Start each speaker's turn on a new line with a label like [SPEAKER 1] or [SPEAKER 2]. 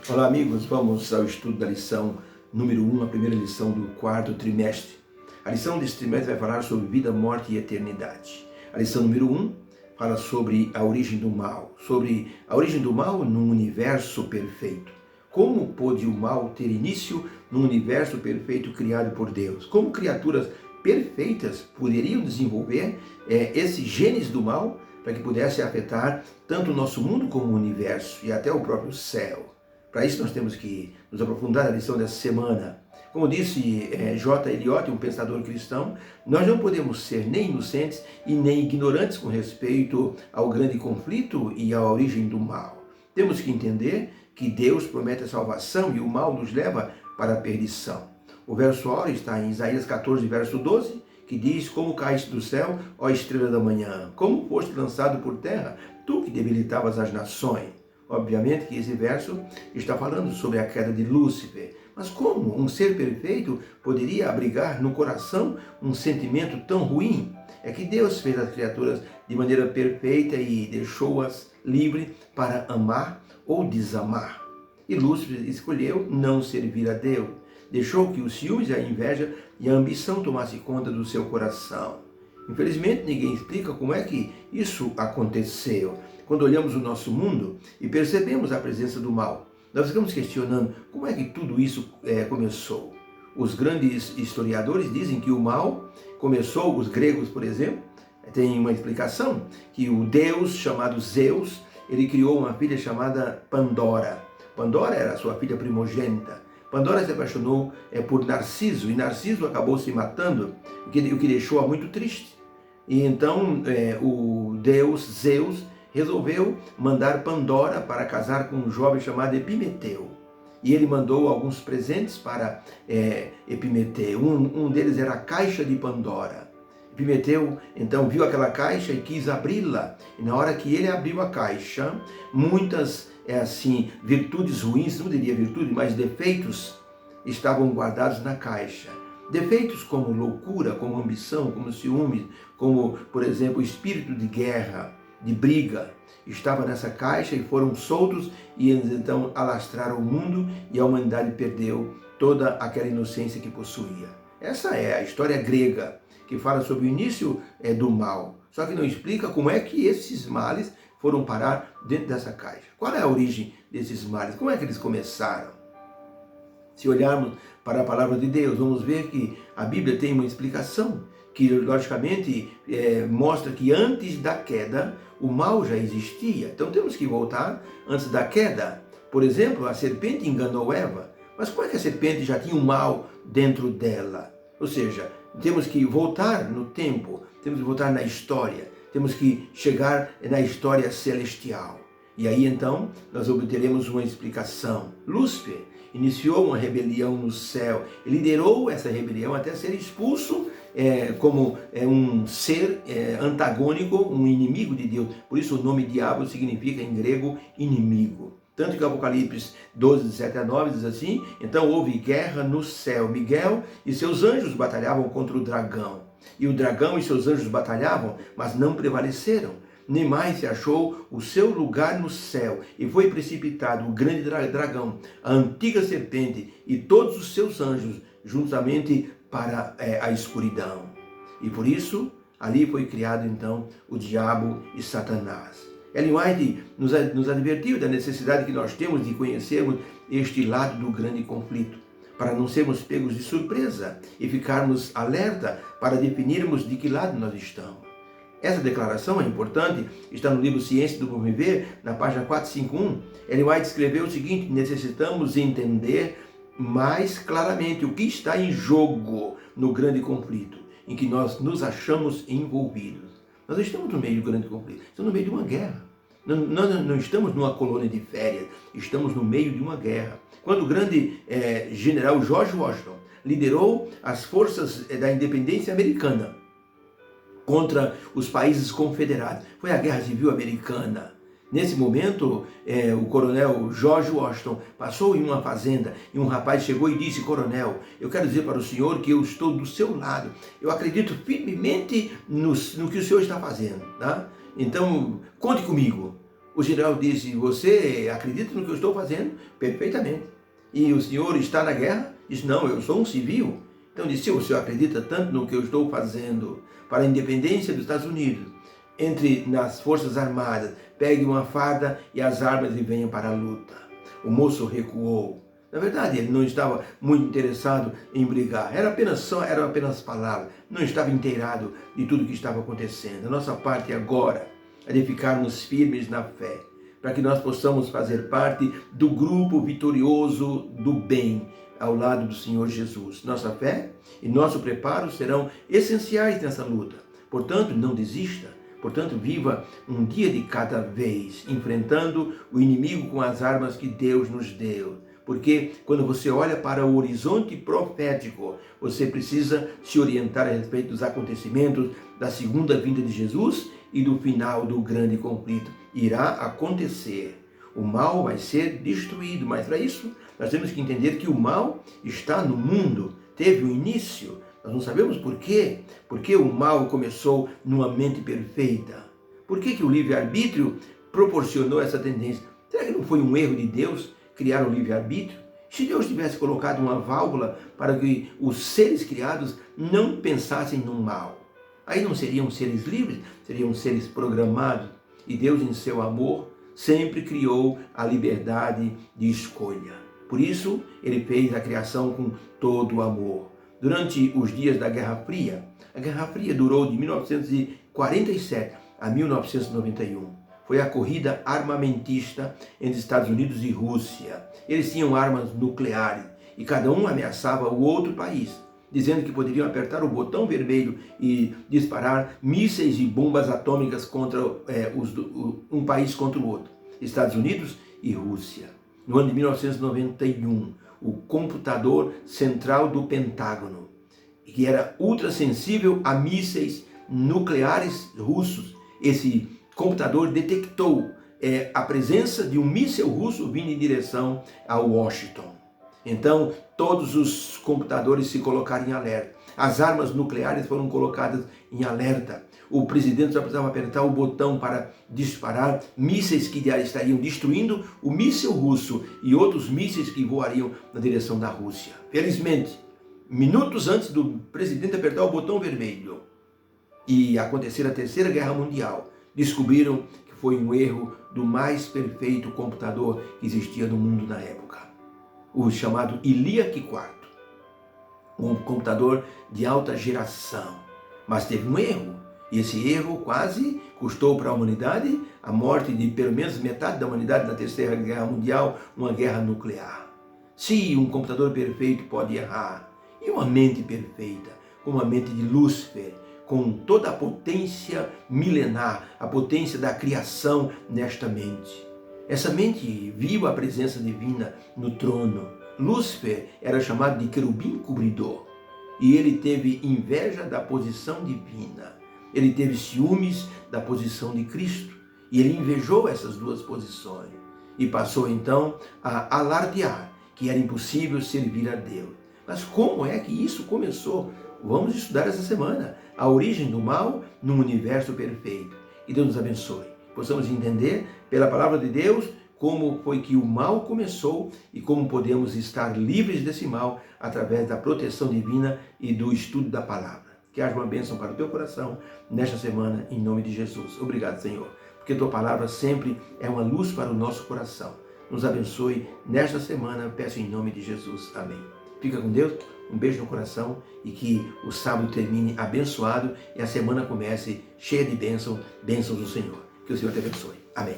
[SPEAKER 1] Olá amigos, vamos ao estudo da lição número 1, a primeira lição do quarto trimestre. A lição deste trimestre vai falar sobre vida, morte e eternidade. A lição número 1 fala sobre a origem do mal, num universo perfeito. Como pôde o mal ter início num universo perfeito criado por Deus? Como criaturas perfeitas poderiam desenvolver esses genes do mal para que pudesse afetar tanto o nosso mundo como o universo e até o próprio céu? Para isso nós temos que nos aprofundar na lição dessa semana. Como disse J. Eliot, um pensador cristão, nós não podemos ser nem inocentes e nem ignorantes com respeito ao grande conflito e à origem do mal. Temos que entender que Deus promete a salvação e o mal nos leva para a perdição. O verso áureo está em Isaías 14, verso 12, que diz: Como caíste do céu, ó estrela da manhã, como foste lançado por terra, tu que debilitavas as nações. Obviamente que esse verso está falando sobre a queda de Lúcifer. Mas como um ser perfeito poderia abrigar no coração um sentimento tão ruim? É que Deus fez as criaturas de maneira perfeita e deixou-as livres para amar ou desamar. E Lúcifer escolheu não servir a Deus. Deixou que os ciúmes, a inveja e a ambição tomassem conta do seu coração. Infelizmente, ninguém explica como é que isso aconteceu. Quando olhamos o nosso mundo e percebemos a presença do mal, nós ficamos questionando como é que tudo isso começou. Os grandes historiadores dizem que o mal começou, os gregos, por exemplo, tem uma explicação, que o deus chamado Zeus, ele criou uma filha chamada Pandora. Pandora era a sua filha primogênita. Pandora se apaixonou por Narciso, e Narciso acabou se matando, o que deixou-a muito triste. E então o deus Zeus resolveu mandar Pandora para casar com um jovem chamado Epimeteu. E ele mandou alguns presentes para Epimeteu. Um deles era a caixa de Pandora. Epimeteu então viu aquela caixa e quis abri-la. E na hora que ele abriu a caixa, muitas virtudes ruins, não diria virtude, mas defeitos estavam guardados na caixa. Defeitos como loucura, como ambição, como ciúme, como, por exemplo, espírito de guerra, de briga, estava nessa caixa e foram soltos, e eles então alastraram o mundo e a humanidade perdeu toda aquela inocência que possuía. Essa é a história grega, que fala sobre o início do mal, só que não explica como é que esses males foram parar dentro dessa caixa. Qual é a origem desses males? Como é que eles começaram? Se olharmos para a palavra de Deus, vamos ver que a Bíblia tem uma explicação que, logicamente, mostra que antes da queda, o mal já existia. Então temos que voltar antes da queda. Por exemplo, a serpente enganou Eva. Mas como é que a serpente já tinha o mal dentro dela? Ou seja, temos que voltar no tempo, temos que voltar na história, temos que chegar na história celestial. E aí então nós obteremos uma explicação. Lúcifer iniciou uma rebelião no céu, liderou essa rebelião até ser expulso como um ser antagônico, um inimigo de Deus. Por isso o nome diabo significa em grego inimigo. Tanto que o Apocalipse 12, 7 a 9 diz assim: Então houve guerra no céu. Miguel e seus anjos batalhavam contra o dragão. E o dragão e seus anjos batalhavam, mas não prevaleceram. Nem mais se achou o seu lugar no céu, e foi precipitado o grande dragão, a antiga serpente e todos os seus anjos, juntamente para a escuridão. E por isso, ali foi criado então o diabo e Satanás. Ellen White nos advertiu da necessidade que nós temos de conhecermos este lado do grande conflito, para não sermos pegos de surpresa e ficarmos alerta para definirmos de que lado nós estamos. Essa declaração é importante, está no livro Ciência do Bom Viver, na página 451. Ellen White escreveu o seguinte: necessitamos entender mais claramente o que está em jogo no grande conflito, em que nós nos achamos envolvidos. Nós estamos no meio do grande conflito, estamos no meio de uma guerra. Nós não estamos numa colônia de férias, estamos no meio de uma guerra. Quando o grande general George Washington liderou as forças da independência americana contra os países confederados, foi a Guerra Civil Americana. Nesse momento, o coronel George Washington passou em uma fazenda e um rapaz chegou e disse: Coronel, eu quero dizer para o senhor que eu estou do seu lado. Eu acredito firmemente no que o senhor está fazendo, tá? Então, conte comigo. O general disse: você acredita no que eu estou fazendo? Perfeitamente. E o senhor está na guerra? Disse: não, eu sou um civil. Então disse: o senhor acredita tanto no que eu estou fazendo para a independência dos Estados Unidos, entre nas forças armadas, pegue uma farda e as armas e venha para a luta. O moço recuou. Na verdade, ele não estava muito interessado em brigar. Eram apenas palavras. Não estava inteirado de tudo o que estava acontecendo. A nossa parte agora é de ficarmos firmes na fé, para que nós possamos fazer parte do grupo vitorioso do bem, ao lado do Senhor Jesus. Nossa fé e nosso preparo serão essenciais nessa luta. Portanto, não desista. Portanto, viva um dia de cada vez, enfrentando o inimigo com as armas que Deus nos deu. Porque quando você olha para o horizonte profético, você precisa se orientar a respeito dos acontecimentos da segunda vinda de Jesus e do final do grande conflito. Irá acontecer. O mal vai ser destruído, mas para isso nós temos que entender que o mal está no mundo, teve um início. Nós não sabemos por quê. Porque o mal começou numa mente perfeita. Por que o livre-arbítrio proporcionou essa tendência? Será que não foi um erro de Deus criar o livre-arbítrio? Se Deus tivesse colocado uma válvula para que os seres criados não pensassem no mal, aí não seriam seres livres, seriam seres programados. E Deus, em seu amor, sempre criou a liberdade de escolha. Por isso, ele fez a criação com todo o amor. Durante os dias da Guerra Fria, a Guerra Fria durou de 1947 a 1991. Foi a corrida armamentista entre Estados Unidos e Rússia. Eles tinham armas nucleares e cada um ameaçava o outro país, dizendo que poderiam apertar o botão vermelho e disparar mísseis e bombas atômicas contra um país contra o outro, Estados Unidos e Rússia. No ano de 1991, o computador central do Pentágono, que era ultrassensível a mísseis nucleares russos, esse computador detectou a presença de um míssil russo vindo em direção a Washington. Então, todos os computadores se colocaram em alerta. As armas nucleares foram colocadas em alerta. O presidente só precisava apertar o botão para disparar mísseis que estariam destruindo o míssil russo e outros mísseis que voariam na direção da Rússia. Felizmente, minutos antes do presidente apertar o botão vermelho e acontecer a Terceira Guerra Mundial, descobriram que foi um erro do mais perfeito computador que existia no mundo na época, o chamado ELIAC IV, um computador de alta geração. Mas teve um erro, e esse erro quase custou para a humanidade a morte de pelo menos metade da humanidade na Terceira Guerra Mundial, uma guerra nuclear. Se um computador perfeito pode errar, e uma mente perfeita, como a mente de Lúcifer, com toda a potência milenar, a potência da criação nesta mente. Essa mente viu a presença divina no trono. Lúcifer era chamado de querubim cobridor. E ele teve inveja da posição divina. Ele teve ciúmes da posição de Cristo. E ele invejou essas duas posições. E passou então a alardear que era impossível servir a Deus. Mas como é que isso começou? Vamos estudar essa semana a origem do mal num universo perfeito. E Deus nos abençoe. Possamos entender pela palavra de Deus como foi que o mal começou e como podemos estar livres desse mal através da proteção divina e do estudo da palavra. Que haja uma bênção para o teu coração nesta semana, em nome de Jesus. Obrigado, Senhor, porque tua palavra sempre é uma luz para o nosso coração. Nos abençoe nesta semana, peço em nome de Jesus. Amém. Fica com Deus, um beijo no coração e que o sábado termine abençoado e a semana comece cheia de bênçãos do Senhor. Que o Senhor te abençoe. Amém.